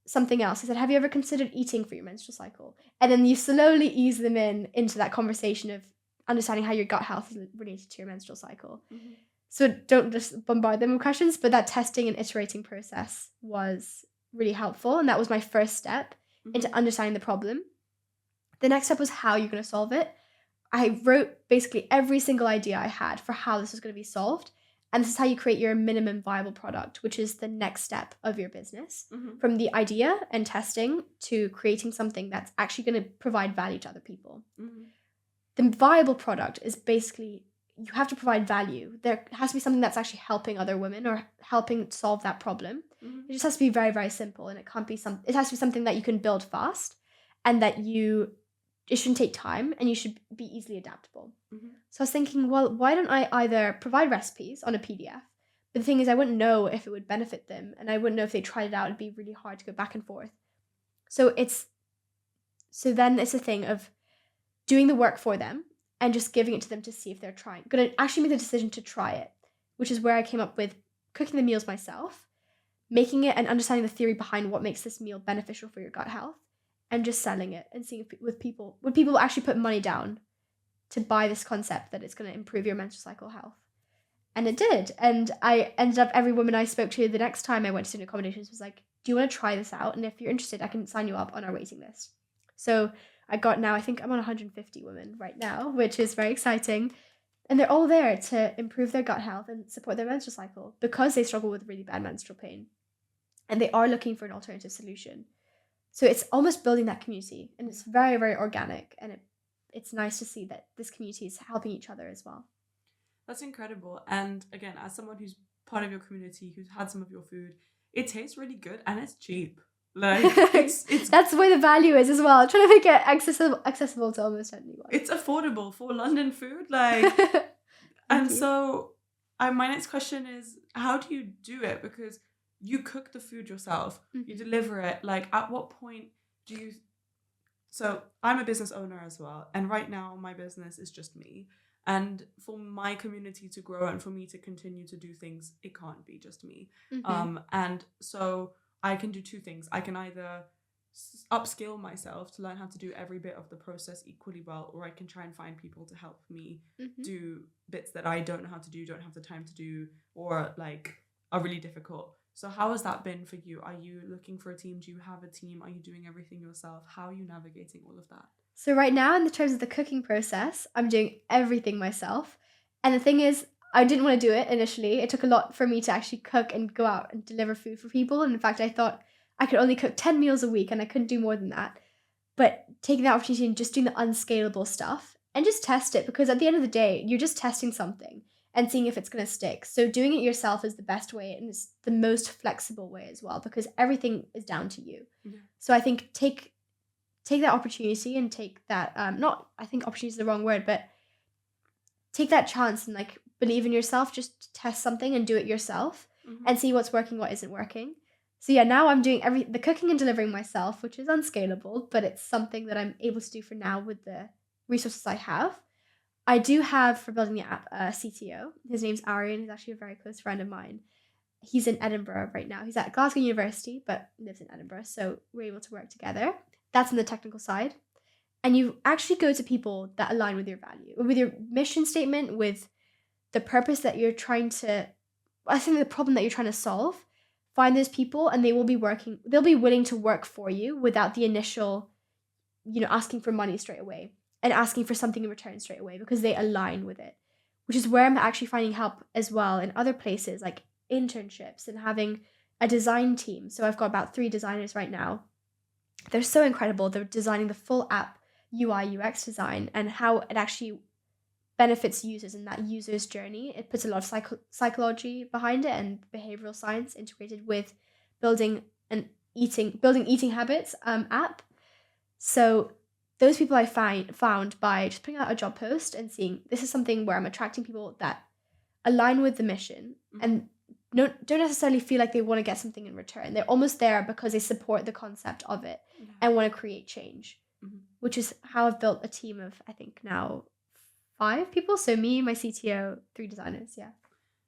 S1: something else. I said, have you ever considered eating for your menstrual cycle? And then you slowly ease them into that conversation of understanding how your gut health is related to your menstrual cycle.
S2: Mm-hmm.
S1: So don't just bombard them with questions, but that testing and iterating process was really helpful. And that was my first step into understanding the problem. The next step was how you're going to solve it. I wrote basically every single idea I had for how this was going to be solved. And this is how you create your minimum viable product, which is the next step of your business. From the idea and testing to creating something that's actually going to provide value to other people. The viable product is basically, you have to provide value. There has to be something that's actually helping other women or helping solve that problem. It just has to be very, very simple, and it has to be something that you can build fast, and that it shouldn't take time, and you should be easily adaptable. So I was thinking, well, why don't I either provide recipes on a PDF? But the thing is, I wouldn't know if it would benefit them, and I wouldn't know if they tried it out. It'd be really hard to go back and forth. So then it's a thing of doing the work for them and just giving it to them to see if they're going to actually make the decision to try it, which is where I came up with cooking the meals myself, making it and understanding the theory behind what makes this meal beneficial for your gut health, and just selling it and seeing if would people actually put money down to buy this concept that it's going to improve your menstrual cycle health. And it did. And I ended up, every woman I spoke to the next time I went to student accommodations was like, do you want to try this out? And if you're interested, I can sign you up on our waiting list. So I think I'm on 150 women right now, which is very exciting. And they're all there to improve their gut health and support their menstrual cycle because they struggle with really bad menstrual pain. And they are looking for an alternative solution. So it's almost building that community, and it's very, very organic, and it's nice to see that this community is helping each other as well.
S2: That's incredible. And again, as someone who's part of your community, who's had some of your food, it tastes really good and it's cheap. Like it's
S1: that's where the value is as well. Trying to make it accessible to almost anyone.
S2: It's affordable for London food, like. And so, my next question is, how do you do it? Because you cook the food yourself, you deliver it. Like, at what point do you? So I'm a business owner as well, and right now my business is just me. And for my community to grow and for me to continue to do things, it can't be just me. And so I can do two things. I can either upskill myself to learn how to do every bit of the process equally well, or I can try and find people to help me do bits that I don't know how to do, don't have the time to do, or like are really difficult. So how has that been for you? Are you looking for a team? Do you have a team? Are you doing everything yourself? How are you navigating all of that?
S1: So right now, in the terms of the cooking process, I'm doing everything myself. And the thing is, I didn't want to do it initially. It took a lot for me to actually cook and go out and deliver food for people. And in fact, I thought I could only cook 10 meals a week and I couldn't do more than that. But taking that opportunity and just doing the unscalable stuff and just test it, because at the end of the day, you're just testing something and seeing if it's going to stick. So doing it yourself is the best way, and it's the most flexible way as well, because everything is down to you. So I think take that opportunity and take that, I think opportunity is the wrong word, but take that chance and like believe in yourself, just test something and do it yourself and see what's working, what isn't working. So yeah, now I'm doing the cooking and delivering myself, which is unscalable, but it's something that I'm able to do for now with the resources I have. I do have, for building the app, a CTO. His name's Arian. He's actually a very close friend of mine. He's in Edinburgh right now. He's at Glasgow University, but lives in Edinburgh, so we're able to work together. That's on the technical side. And you actually go to people that align with your value, with your mission statement, with the purpose that you're trying to, I think the problem that you're trying to solve. Find those people, and they'll be willing to work for you without the initial, asking for money straight away and asking for something in return straight away, because they align with it, which is where I'm actually finding help as well in other places, like internships and having a design team. So I've got about 3 designers right now. They're so incredible. They're designing the full app UI UX design and how it actually benefits users in that user's journey. It puts a lot of psychology behind it and behavioral science integrated with building eating habits app. So those people I found by just putting out a job post and seeing this is something where I'm attracting people that align with the mission and don't necessarily feel like they want to get something in return. They're almost there because they support the concept of it and want to create change. which is how I've built a team of, I think now 5 people. So me, my CTO, 3 designers. Yeah.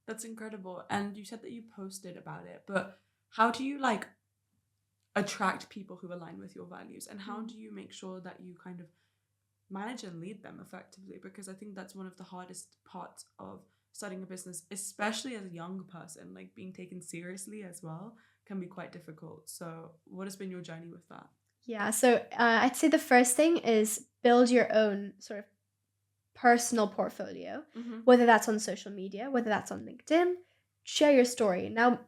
S2: That's incredible. And you said that you posted about it, but how do you like attract people who align with your values, and how do you make sure that you kind of manage and lead them effectively? Because I think that's one of the hardest parts of starting a business, especially as a young person. Like, being taken seriously as well can be quite difficult. So what has been your journey with that?
S1: Yeah. So I'd say the first thing is build your own sort of personal portfolio, whether that's on social media, whether that's on LinkedIn. Share your story. Now,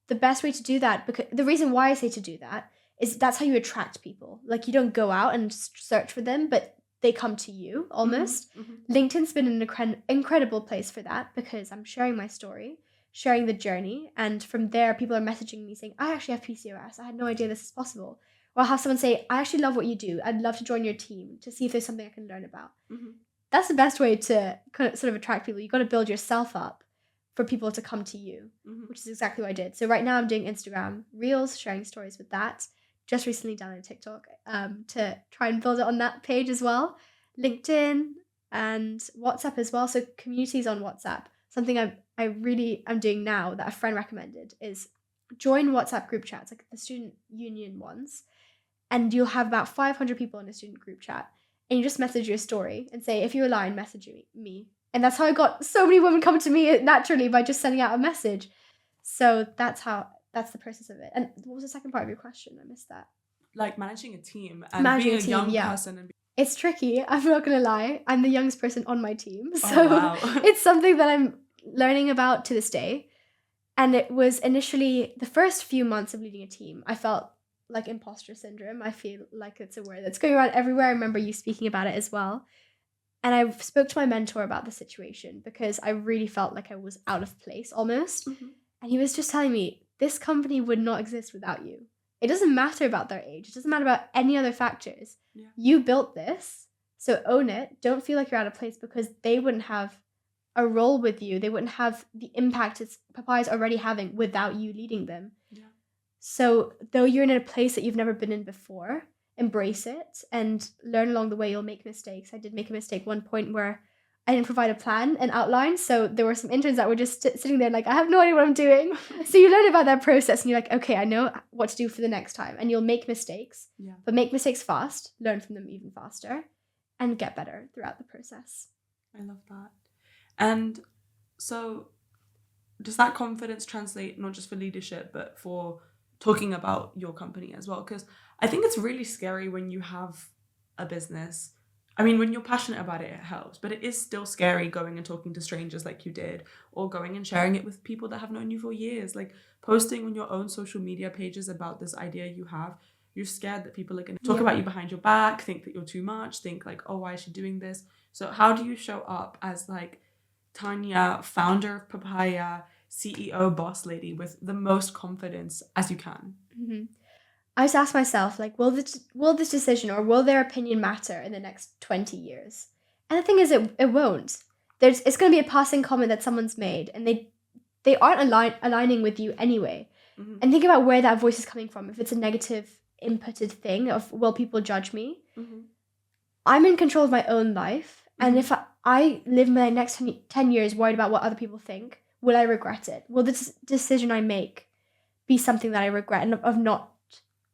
S1: the best way to do that, because the reason why I say to do that is that's how you attract people. Like, you don't go out and search for them, but they come to you almost. LinkedIn's been an incredible place for that, because I'm sharing my story, sharing the journey, and from there people are messaging me saying, I actually have PCOS, I had no idea this is possible. Or I'll have someone say, I actually love what you do, I'd love to join your team to see if there's something I can learn about. That's the best way to kind of sort of attract people. You got to build yourself up for people to come to you, which is exactly what I did. So right now I'm doing Instagram Reels, sharing stories with that. Just recently downloaded TikTok to try and build it on that page as well. LinkedIn and WhatsApp as well. So communities on WhatsApp. Something I really am doing now that a friend recommended is join WhatsApp group chats, like the student union ones. And you'll have about 500 people in a student group chat. And you just message your story and say, if you align, message me. And that's how I got so many women come to me naturally, by just sending out a message. So that's the process of it. And what was the second part of your question? I missed that.
S2: Like managing a team and being a young person. And
S1: it's tricky. I'm not going to lie. I'm the youngest person on my team. So
S2: oh, wow.
S1: It's something that I'm learning about to this day. And it was initially the first few months of leading a team, I felt like imposter syndrome. I feel like it's a word that's going around everywhere. I remember you speaking about it as well. And I spoke to my mentor about the situation, because I really felt like I was out of place almost. And he was just telling me, this company would not exist without you. It doesn't matter about their age. It doesn't matter about any other factors. Yeah. You built this, so own it. Don't feel like you're out of place, because they wouldn't have a role with you. They wouldn't have the impact Papaya's already having without you leading them. Yeah. So though you're in a place that you've never been in before, embrace it and learn along the way. You'll make mistakes. I did make a mistake one point where I didn't provide a plan, an outline. So there were some interns that were just sitting there like, I have no idea what I'm doing. So you learn about that process and you're like, okay, I know what to do for the next time. And you'll make mistakes, but make mistakes fast, learn from them even faster, and get better throughout the process.
S2: I love that. And so does that confidence translate not just for leadership, but for talking about your company as well? Because I think it's really scary when you have a business. I mean, when you're passionate about it, it helps, but it is still scary going and talking to strangers like you did, or going and sharing it with people that have known you for years, like posting on your own social media pages about this idea you have. You're scared that people are going to talk about you behind your back, think that you're too much, think like, oh, why is she doing this? So how do you show up as like Tanya, founder of Papaya, CEO, boss lady, with the most confidence as you can?
S1: I just ask myself, like, will this decision or will their opinion matter in the next 20 years? And the thing is, it won't. It's going to be a passing comment that someone's made, and they aren't aligning with you anyway. And think about where that voice is coming from. If it's a negative inputted thing of, will people judge me? I'm in control of my own life. And if I live my next 10 years worried about what other people think, will I regret it? Will this decision I make be something that I regret, and of not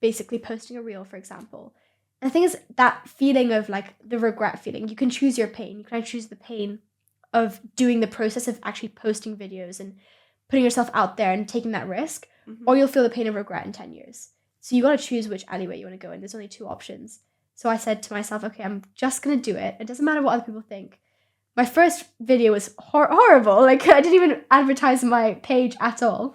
S1: basically posting a reel, for example? And the thing is, that feeling of like the regret feeling, you can choose your pain. You can choose the pain of doing the process of actually posting videos and putting yourself out there and taking that risk, or you'll feel the pain of regret in 10 years. So you got to choose which alleyway you want to go in. There's only 2 options. So I said to myself, okay, I'm just going to do it. It doesn't matter what other people think. My first video was horrible. Like, I didn't even advertise my page at all.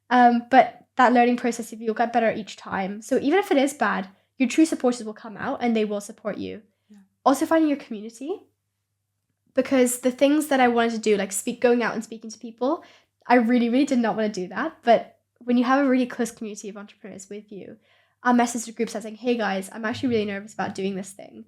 S1: But that learning process, if you'll get better each time. So even if it is bad, your true supporters will come out and they will support you. Also finding your community, because the things that I wanted to do, like going out and speaking to people, I really, really did not want to do that. But when you have a really close community of entrepreneurs with you, I'll message the group saying, hey guys, I'm actually really nervous about doing this thing.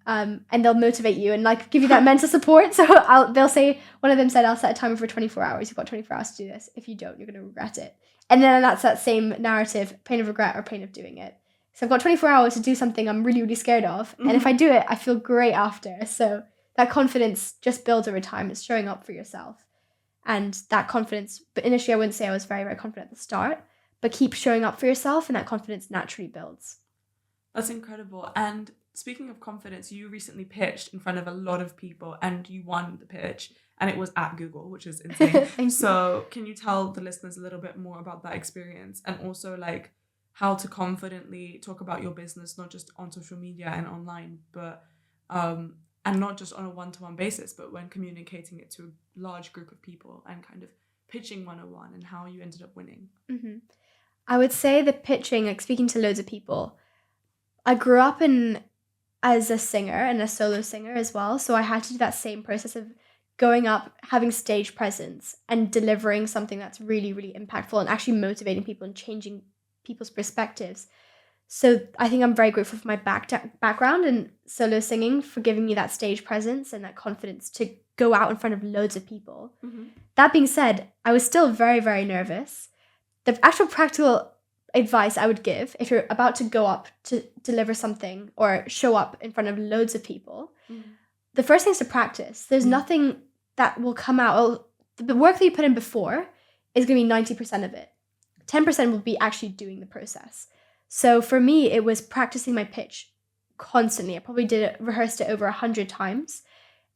S1: And they'll motivate you and like give you that mental support. So they'll say, one of them said, I'll set a timer for 24 hours. You've got 24 hours to do this. If you don't, you're going to regret it. And then that's that same narrative, pain of regret or pain of doing it. So I've got 24 hours to do something I'm really, really scared of. And if I do it, I feel great after. So that confidence just builds over time. It's showing up for yourself. And that confidence, but initially I wouldn't say I was very, very confident at the start, but keep showing up for yourself and that confidence naturally builds.
S2: That's incredible. And speaking of confidence, you recently pitched in front of a lot of people and you won the pitch, and it was at Google, which is insane. So can you tell the listeners a little bit more about that experience, and also like how to confidently talk about your business, not just on social media and online, but and not just on a one-to-one basis, but when communicating it to a large group of people and kind of pitching 101, and how you ended up winning?
S1: I would say the pitching, like speaking to loads of people, I grew up as a singer and a solo singer as well. So I had to do that same process of going up, having stage presence and delivering something that's really, really impactful and actually motivating people and changing people's perspectives. So I think I'm very grateful for my background in solo singing for giving me that stage presence and that confidence to go out in front of loads of people. That being said, I was still very, very nervous. The actual practical advice I would give if you're about to go up to deliver something or show up in front of loads of people, the first thing is to practice. There's nothing that will come out. The work that you put in before is going to be 90% of it. 10% will be actually doing the process. So for me, it was practicing my pitch constantly. I probably rehearsed it over 100 times.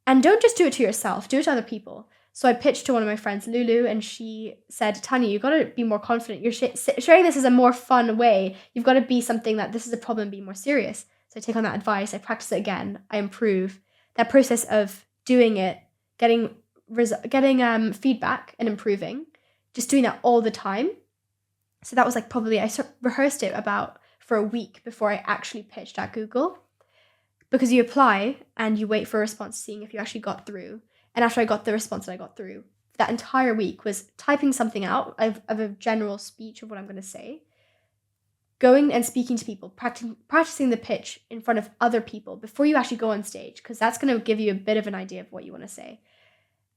S1: And don't just do it to yourself, do it to other people. So I pitched to one of my friends, Lulu, and she said, Tanya, you've got to be more confident. You're sharing this as a more fun way. You've got to be something that this is a problem, be more serious. So I take on that advice. I practice it again. I improve. That process of doing it, getting feedback and improving, just doing that all the time. So that was like probably, I rehearsed it for a week before I actually pitched at Google. Because you apply and you wait for a response, seeing if you actually got through. And after I got the response that I got through, that entire week was typing something out of a general speech of what I'm going to say, going and speaking to people, practicing the pitch in front of other people before you actually go on stage, because that's going to give you a bit of an idea of what you want to say.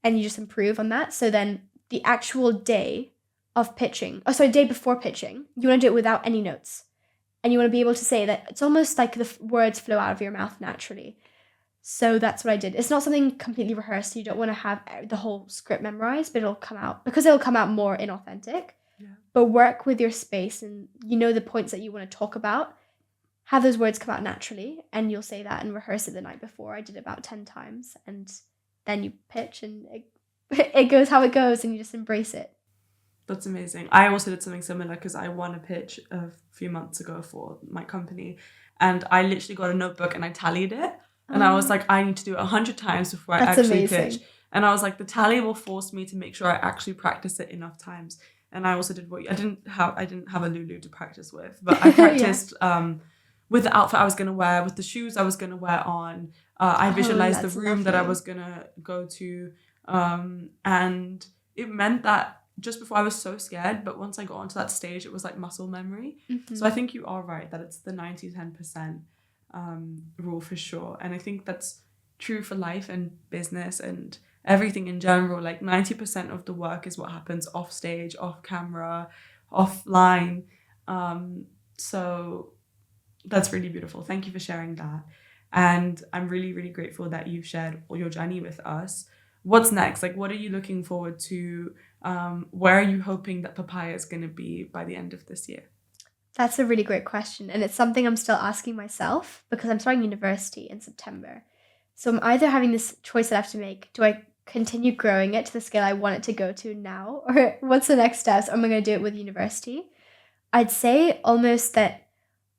S1: And you just improve on that. So then the actual day of pitching, day before pitching, you want to do it without any notes. And you want to be able to say that it's almost like the words flow out of your mouth naturally. So that's what I did. It's not something completely rehearsed. You don't want to have the whole script memorized, but it'll come out more inauthentic. Yeah. But work with your space and the points that you want to talk about. Have those words come out naturally, and you'll say that and rehearse it the night before. I did it about 10 times, and then you pitch, and it goes how it goes, and you just embrace it.
S2: That's amazing. I also did something similar because I won a pitch a few months ago for my company, and I literally got a notebook and I tallied it. And I was like, I need to do it 100 times before I actually pitch. And I was like, the tally will force me to make sure I actually practice it enough times. And I also did I didn't have a Lulu to practice with, but I practiced with the outfit I was going to wear, with the shoes I was going to wear on. I visualized the room that I was going to go to. And it meant that just before I was so scared, but once I got onto that stage, it was like muscle memory. So I think you are right that it's the 90-10% rule for sure. And I think that's true for life and business and everything in general. Like 90% of the work is what happens off stage, off camera, offline. So that's really beautiful. Thank you for sharing that. And I'm really, really grateful that you've shared all your journey with us. What's next? Like, what are you looking forward to? Where are you hoping that Papaya is going to be by the end of this year?
S1: That's a really great question. And it's something I'm still asking myself because I'm starting university in September. So I'm either having this choice that I have to make. Do I continue growing it to the scale I want it to go to now? Or what's the next steps? Am I going to do it with university? I'd say almost that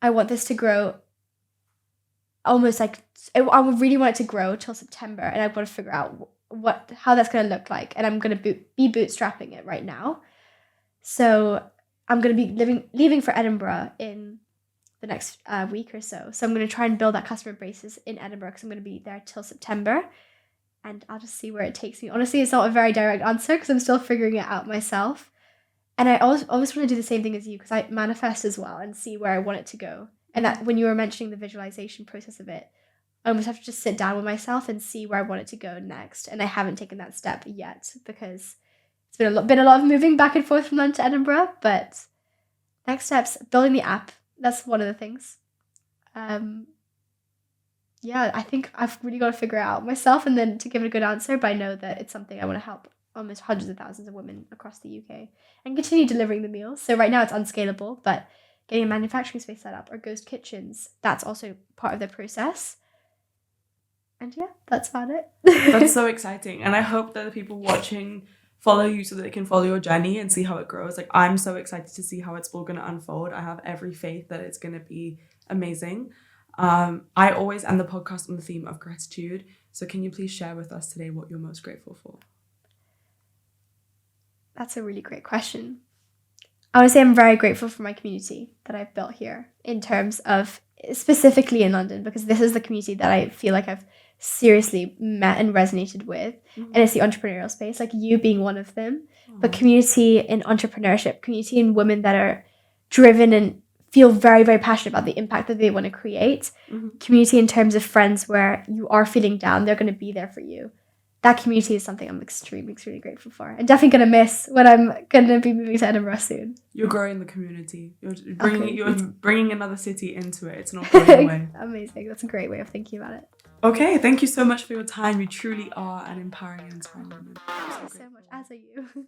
S1: I want this to grow almost like, I would really want it to grow till September. And I've got to figure out how that's going to look like. And I'm going to be bootstrapping it right now. So I'm going to be leaving for Edinburgh in the next week or so. So I'm going to try and build that customer basis in Edinburgh because I'm going to be there till September. And I'll just see where it takes me. Honestly, it's not a very direct answer because I'm still figuring it out myself. And I always want to do the same thing as you because I manifest as well and see where I want it to go. And that when you were mentioning the visualization process of it, I almost have to just sit down with myself and see where I want it to go next. And I haven't taken that step yet because it's been a lot of moving back and forth from London to Edinburgh. But next steps, building the app, that's one of the things. Yeah, I think I've really got to figure it out myself and then to give it a good answer, but I know that it's something I want to help almost hundreds of thousands of women across the UK and continue delivering the meals. So right now it's unscalable, but getting a manufacturing space set up or ghost kitchens, that's also part of the process. And yeah, that's about it.
S2: That's so exciting. And I hope that the people watching follow you so that they can follow your journey and see how it grows. Like, I'm so excited to see how it's all going to unfold. I have every faith that it's going to be amazing. I always end the podcast on the theme of gratitude. So can you please share with us today what you're most grateful for?
S1: That's a really great question. I would say I'm very grateful for my community that I've built here in terms of specifically in London, because this is the community that I feel like I've seriously met and resonated with. And it's the entrepreneurial space, like you being one of them. But community in entrepreneurship, community in women that are driven and feel very, very passionate about the impact that they want to create. Community in terms of friends where you are feeling down, they're going to be there for you. That community is something I'm extremely, extremely grateful for. And definitely going to miss when I'm going to be moving to Edinburgh soon.
S2: You're growing the community. You're bringing another city into it. It's not going away.
S1: Amazing. That's a great way of thinking about it.
S2: Okay, thank you so much for your time. You truly are an empowering and inspiring woman.
S1: Thank you so much, as are you.